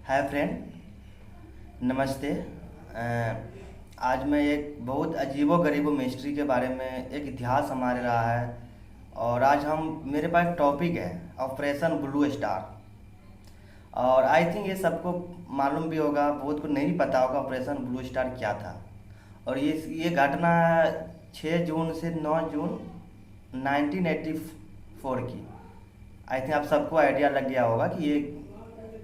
Hi friend, नमस्ते। आज मैं एक बहुत अजीबो गरीबो मिस्ट्री के बारे में, एक इतिहास हमारे रहा है। और आज हम मेरे पास टॉपिक है ऑपरेशन ब्लू स्टार। और आई थिंक ये सबको मालूम भी होगा, बहुत को नहीं पता होगा ऑपरेशन ब्लू स्टार क्या था। और ये घटना 6 जून से 9 जून 1984 की। आई थिंक आप सबको आइडिया लग गया होगा कि ये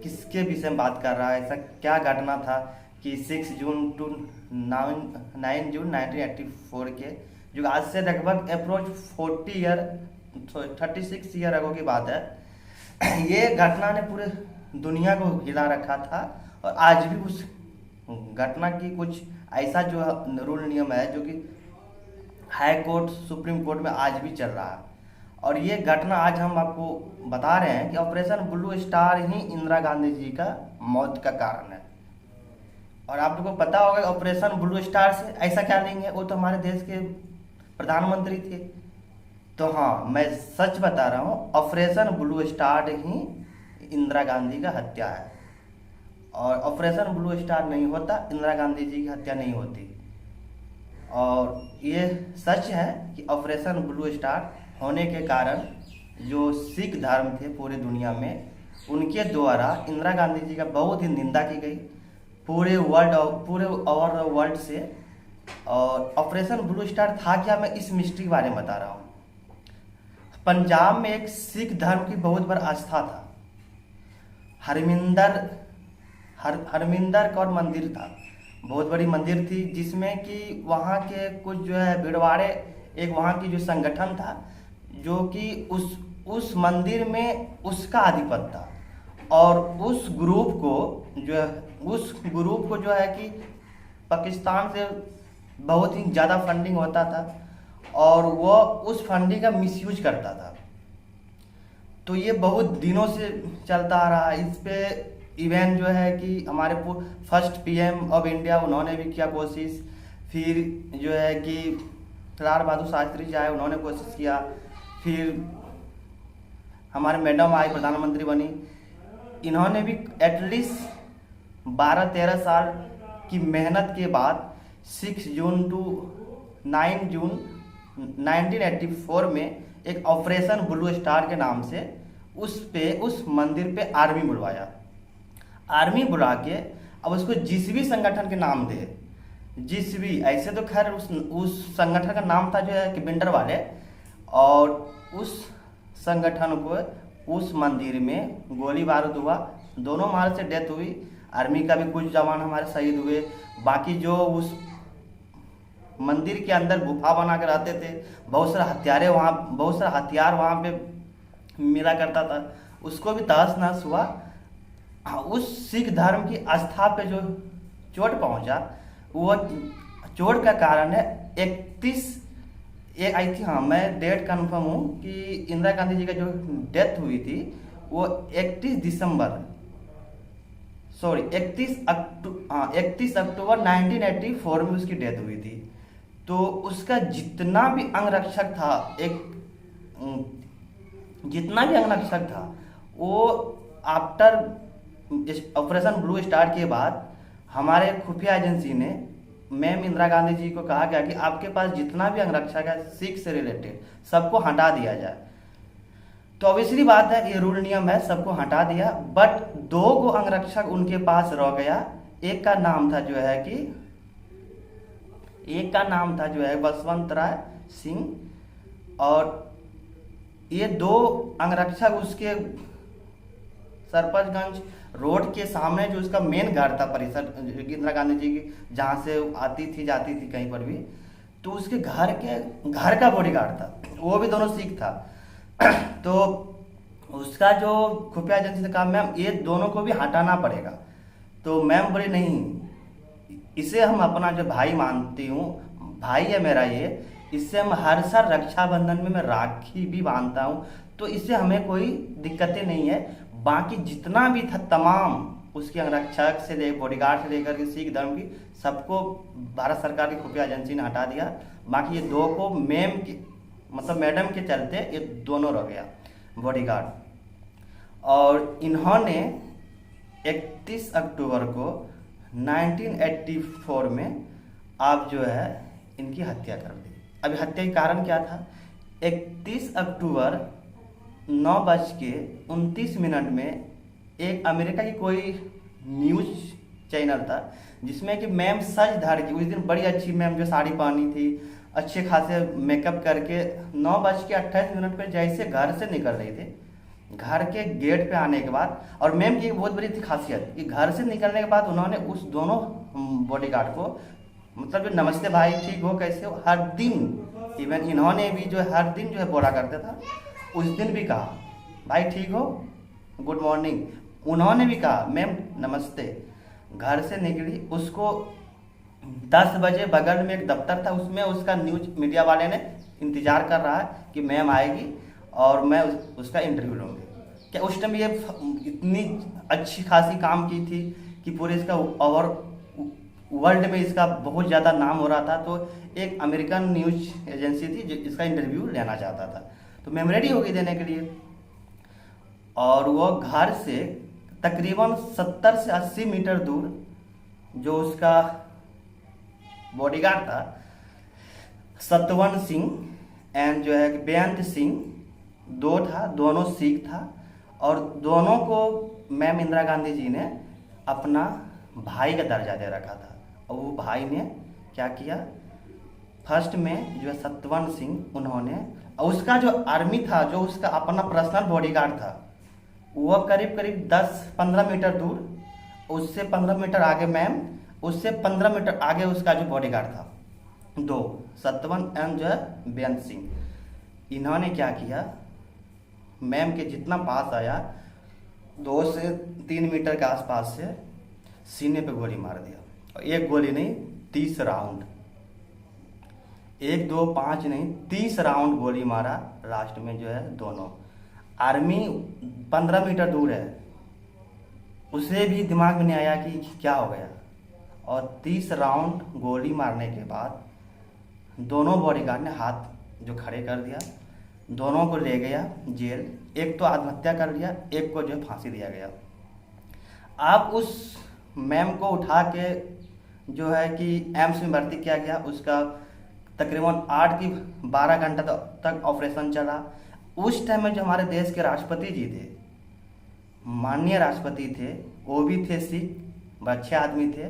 किसके विषय में बात कर रहा है, ऐसा क्या घटना था कि 6 जून टू 9 जून 1984 के, जो आज से लगभग अप्रोच 40 ईयर 36 ईयर अगो की बात है। ये घटना ने पूरे दुनिया को हिला रखा था। और आज भी उस घटना की कुछ ऐसा जो रूल नियम है जो कि हाई कोर्ट सुप्रीम कोर्ट में आज भी चल रहा है। और ये घटना आज हम आपको बता रहे हैं कि ऑपरेशन ब्लू स्टार ही इंदिरा गांधी जी का मौत का कारण है। और आप लोगों को पता होगा ऑपरेशन ब्लू स्टार से ऐसा क्या लेंगे, वो तो हमारे देश के प्रधानमंत्री थे। तो हाँ, मैं सच बता रहा हूँ, ऑपरेशन ब्लू स्टार ही इंदिरा गांधी का हत्या है। और ऑपरेशन ब्लू स्टार नहीं होता, इंदिरा गांधी जी की हत्या नहीं होती। और ये सच है कि ऑपरेशन ब्लू स्टार होने के कारण जो सिख धर्म थे पूरे दुनिया में, उनके द्वारा इंदिरा गांधी जी का बहुत ही निंदा की गई पूरे ओवर द वर्ल्ड से। और ऑपरेशन ब्लू स्टार था क्या, मैं इस मिस्ट्री के बारे में बता रहा हूँ। पंजाब में एक सिख धर्म की बहुत बड़ा आस्था था। हरमिंदर कौर मंदिर था, बहुत बड़ी मंदिर थी, जिसमें कि वहाँ के कुछ जो है भिड़वाड़े, एक वहाँ की जो संगठन था जो कि उस मंदिर में उसका आधिपत्य था। और उस ग्रुप को जो है कि पाकिस्तान से बहुत ही ज़्यादा फंडिंग होता था और वो उस फंडिंग का मिसयूज करता था। तो ये बहुत दिनों से चलता आ रहा है। इस पे इवन जो है कि हमारे फर्स्ट पीएम ऑफ इंडिया, उन्होंने भी किया कोशिश। फिर जो है कि लाल बहादुर शास्त्री जी आए, उन्होंने कोशिश किया। फिर हमारे मैडम आई, प्रधानमंत्री बनी, इन्होंने भी एटलीस्ट 12-13 साल की मेहनत के बाद 6 जून टू 9 जून 1984 में एक ऑपरेशन ब्लू स्टार के नाम से उस मंदिर पे आर्मी बुलवाया। आर्मी बुला के अब उसको जिस भी संगठन के नाम दे, जिस भी, ऐसे तो खैर उस संगठन का नाम था जो है कि बिंडर वाले। और उस संगठन को उस मंदिर में गोली बारूद हुआ, दोनों मार से डेथ हुई। आर्मी का भी कुछ जवान हमारे शहीद हुए। बाकी जो उस मंदिर के अंदर गुफा बना कर रहते थे, बहुत सारा हथियार वहाँ पे मिला करता था, उसको भी तहस नहस हुआ। उस सिख धर्म की आस्था पे जो चोट पहुंचा, वो चोट का कारण है 31, ये आई थी, हाँ मैं डेट कंफर्म हूँ कि इंदिरा गांधी जी का जो डेथ हुई थी वो 31 अक्टूबर 1984 में उसकी डेथ हुई थी। तो उसका जितना भी अंगरक्षक था, वो आफ्टर ऑपरेशन ब्लू स्टार के बाद हमारे खुफिया एजेंसी ने मैम इंदिरा गांधी जी को कहा गया कि आपके पास जितना भी अंगरक्षक है सिख से रिलेटेड, सबको हटा दिया जाए। तो ऑब्वियसली बात है, ये रूल नियम है, सबको हटा दिया। बट 2 अंगरक्षक उनके पास रह गया। एक का नाम था जो है बसवंत राय सिंह। और ये 2 अंगरक्षक उसके सरपंचगंज रोड के सामने जो उसका मेन घर था, परिसर इंदिरा गांधी जी की, जहाँ से आती थी जाती थी कहीं पर भी, तो उसके घर का बॉडीगार्ड था, वो भी दोनों सिख था। तो उसका जो खुफिया एजेंसी से कहा, मैम ये दोनों को भी हटाना पड़ेगा। तो मैम बोली नहीं, इसे हम अपना जो भाई मानती हूँ, भाई है मेरा ये, इससे हम हर साल रक्षाबंधन में मैं राखी भी बांधता हूँ, तो इससे हमें कोई दिक्कतें नहीं है। बाकी जितना भी था तमाम उसके अंगरक्षक से ले बॉडीगार्ड से लेकर के सिख धर्म की, सबको भारत सरकार की खुफिया एजेंसी ने हटा दिया। बाकी ये 2 को मैडम के चलते ये दोनों रह गया बॉडीगार्ड। और इन्होंने 31 अक्टूबर को 1984 में आप जो है इनकी हत्या कर दी। अभी हत्या का कारण क्या था? 31 अक्टूबर 9:29 में एक अमेरिका की कोई न्यूज चैनल था जिसमें कि मैम सज धर के, उस दिन बड़ी अच्छी मैम जो साड़ी पहनी थी, अच्छे खासे मेकअप करके 9:28 पर जैसे घर से निकल रही थी, घर के गेट पे आने के बाद, और मैम की एक बहुत बड़ी थी खासियत कि घर से निकलने के बाद उन्होंने उस दोनों बॉडीगार्ड को, मतलब जो नमस्ते भाई ठीक हो कैसे हो, हर दिन, इवन इन्होंने भी जो है हर दिन जो है बोला करता था, उस दिन भी कहा भाई ठीक हो, गुड मॉर्निंग, उन्होंने भी कहा मैम नमस्ते। घर से निकली, उसको 10 बजे बगल में एक दफ्तर था, उसमें उसका न्यूज मीडिया वाले ने इंतजार कर रहा है कि मैम आएगी और मैं उसका इंटरव्यू लूँगी। क्या उस टाइम ये इतनी अच्छी खासी काम की थी कि पूरे इसका ओवर वर्ल्ड में इसका बहुत ज़्यादा नाम हो रहा था। तो एक अमेरिकन न्यूज एजेंसी थी जो इसका इंटरव्यू लेना चाहता था, तो मैम रेडी होगी देने के लिए। और वो घर से तकरीबन 70 से 80 मीटर दूर जो उसका बॉडीगार्ड था सतवंत सिंह एंड जो है बेअंत सिंह, दो था, दोनों सिख था, और दोनों को मैम इंदिरा गांधी जी ने अपना भाई का दर्जा दे रखा था। और वो भाई ने क्या किया, फर्स्ट में जो है सतवंत सिंह, उन्होंने, और उसका जो आर्मी था, जो उसका अपना पर्सनल बॉडीगार्ड था, वो करीब करीब 10-15 मीटर दूर, उससे 15 मीटर आगे मैम, उससे 15 मीटर आगे उसका जो बॉडीगार्ड था, दो, सतवंत एंड जो है बेअंत सिंह। इन्होंने क्या किया, मैम के जितना पास आया 2 से 3 मीटर के आसपास से सीने पे गोली मार दिया। और एक गोली नहीं, 30 राउंड, 1 2 5 नहीं, 30 राउंड गोली मारा। लास्ट में जो है दोनों, आर्मी 15 मीटर दूर है, उसे भी दिमाग में नहीं आया कि क्या हो गया। और 30 राउंड गोली मारने के बाद दोनों बॉडीगार्ड ने हाथ जो खड़े कर दिया, दोनों को ले गया जेल। एक तो आत्महत्या कर लिया, एक को जो है फांसी दिया गया। आप उस मैम को उठा के जो है कि एम्स में भर्ती किया गया, उसका तकरीबन 8 की 12 घंटा तक ऑपरेशन चला। उस टाइम में जो हमारे देश के राष्ट्रपति जी थे, माननीय राष्ट्रपति थे, वो भी थे सिख, अच्छे आदमी थे।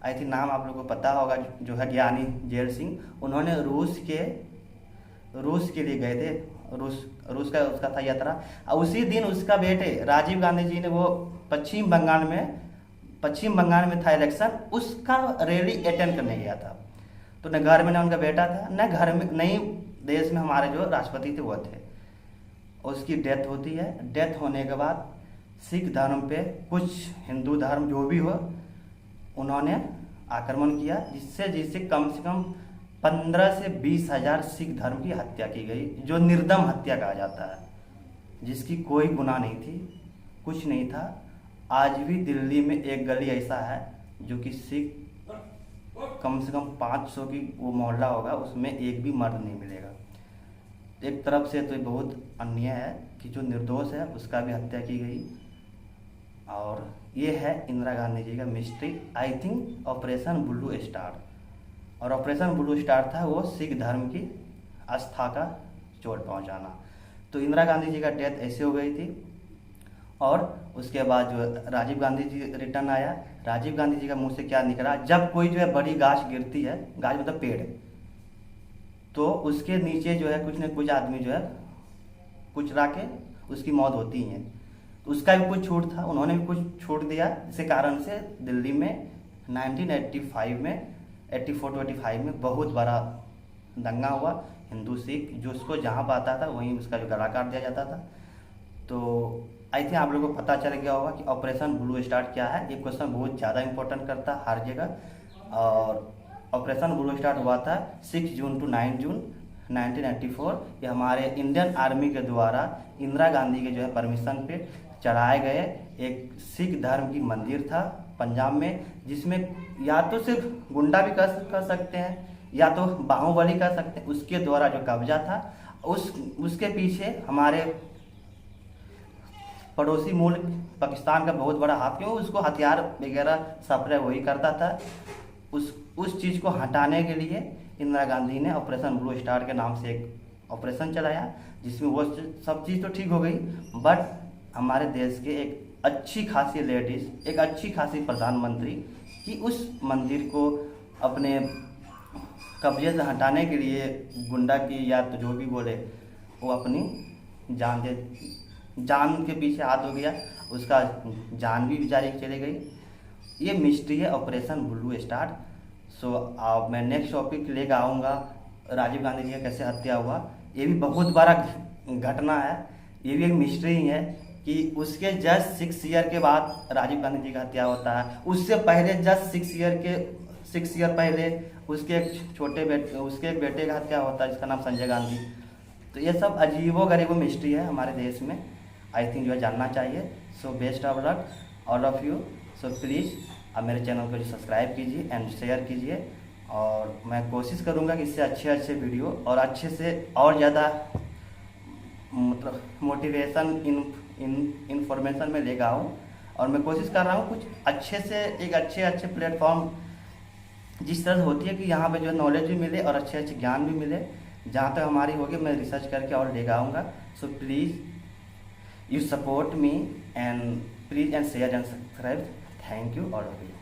आई थिंक नाम आप लोगों को पता होगा, जो है ज्ञानी जैल सिंह। उन्होंने रूस के लिए गए थे, रूस का उसका था यात्रा। और उसी दिन उसका बेटे राजीव गांधी जी ने, वो पश्चिम बंगाल में था इलेक्शन, उसका रैली अटेंड करने गया था। तो न घर में न उनका बेटा था, न घर में, नहीं देश में हमारे जो राष्ट्रपति थे वो थे। उसकी डेथ होती है। डेथ होने के बाद सिख धर्म पे कुछ हिंदू धर्म जो भी हो, उन्होंने आक्रमण किया, जिससे कम से कम 15 से 20 हजार सिख धर्म की हत्या की गई, जो निर्दम हत्या कहा जाता है, जिसकी कोई गुनाह नहीं थी, कुछ नहीं था। आज भी दिल्ली में एक गली ऐसा है जो कि सिख, कम से कम 500 की वो मोहल्ला होगा, उसमें एक भी मर्द नहीं मिलेगा। एक तरफ से तो बहुत अन्याय है कि जो निर्दोष है उसका भी हत्या की गई। और ये है इंदिरा गांधी जी का mystery. I think operation blue star, और ऑपरेशन ब्लू स्टार था वो सिख धर्म की आस्था का चोट पहुंचाना। तो इंदिरा गांधी जी का डेथ ऐसे हो गई थी। और उसके बाद जो राजीव गांधी जी रिटर्न आया, राजीव गांधी जी का मुंह से क्या निकला, जब कोई जो है बड़ी गाछ गिरती है, गाछ मतलब पेड़, तो उसके नीचे जो है कुछ न कुछ आदमी जो है कुचला के उसकी मौत होती है। तो उसका भी कुछ छूट था, उन्होंने भी कुछ छूट दिया। इसी कारण से दिल्ली में 1985 में 84-85 में बहुत बड़ा दंगा हुआ। हिंदू सिख जो उसको जहाँ पाता था वहीं उसका जो गला काट दिया जाता था। तो आई थिंक आप लोगों को पता चल गया होगा कि ऑपरेशन ब्लू स्टार क्या है। ये क्वेश्चन बहुत ज़्यादा इंपॉर्टेंट करता है हर जगह। और ऑपरेशन ब्लू स्टार हुआ था 6 जून to 9 जून 1984। ये हमारे इंडियन आर्मी के द्वारा इंदिरा गांधी के जो है परमिशन पे चढ़ाए गए एक सिख धर्म की मंदिर था पंजाब में, जिसमें या तो सिर्फ गुंडा भी कर सकते हैं या तो बाहुबली कर सकते हैं। उसके द्वारा जो कब्जा था उसके पीछे हमारे पड़ोसी मुल्क पाकिस्तान का बहुत बड़ा हाथ, क्यों उसको हथियार वगैरह सप्लाई वही करता था। उस चीज़ को हटाने के लिए इंदिरा गांधी ने ऑपरेशन ब्लू स्टार के नाम से एक ऑपरेशन चलाया, जिसमें वो सब चीज़ तो ठीक हो गई, बट हमारे देश के एक अच्छी खासी लेडीज़, एक अच्छी खासी प्रधानमंत्री कि उस मंदिर को अपने कब्जे से हटाने के लिए गुंडा की या तो जो भी बोले वो अपनी जान के पीछे हाथ हो गया, उसका जान भी बेचारी चली गई। ये मिस्ट्री है ऑपरेशन ब्लू स्टार। सो अब मैं नेक्स्ट टॉपिक लेकर आऊँगा, राजीव गांधी जी का कैसे हत्या हुआ। ये भी बहुत बड़ा घटना है, ये भी एक मिस्ट्री ही है कि उसके जस्ट 6 ईयर के बाद राजीव गांधी जी का हत्या होता है। उससे पहले जस्ट 6 ईयर पहले उसके एक बेटे का हत्या होता है जिसका नाम संजय गांधी। तो ये सब अजीबो-गरीबो मिस्ट्री है हमारे देश में, आई थिंक जो है जानना चाहिए। So best of luck all of you. So please अब मेरे चैनल को सब्सक्राइब कीजिए एंड शेयर कीजिए, और मैं कोशिश करूँगा कि इससे अच्छे वीडियो और अच्छे से और ज़्यादा मतलब मोटिवेशन इन्फॉर्मेशन में लेकर आऊँ। और मैं कोशिश कर रहा हूँ कुछ अच्छे से एक अच्छे प्लेटफॉर्म जिस तरह से होती है कि यहाँ पे जो है नॉलेज भी मिले और अच्छे ज्ञान भी मिले, जहाँ तक हमारी होगी मैं रिसर्च करके और लेकर आऊँगा। So please you support me and please and share and subscribe. Thank you all of you.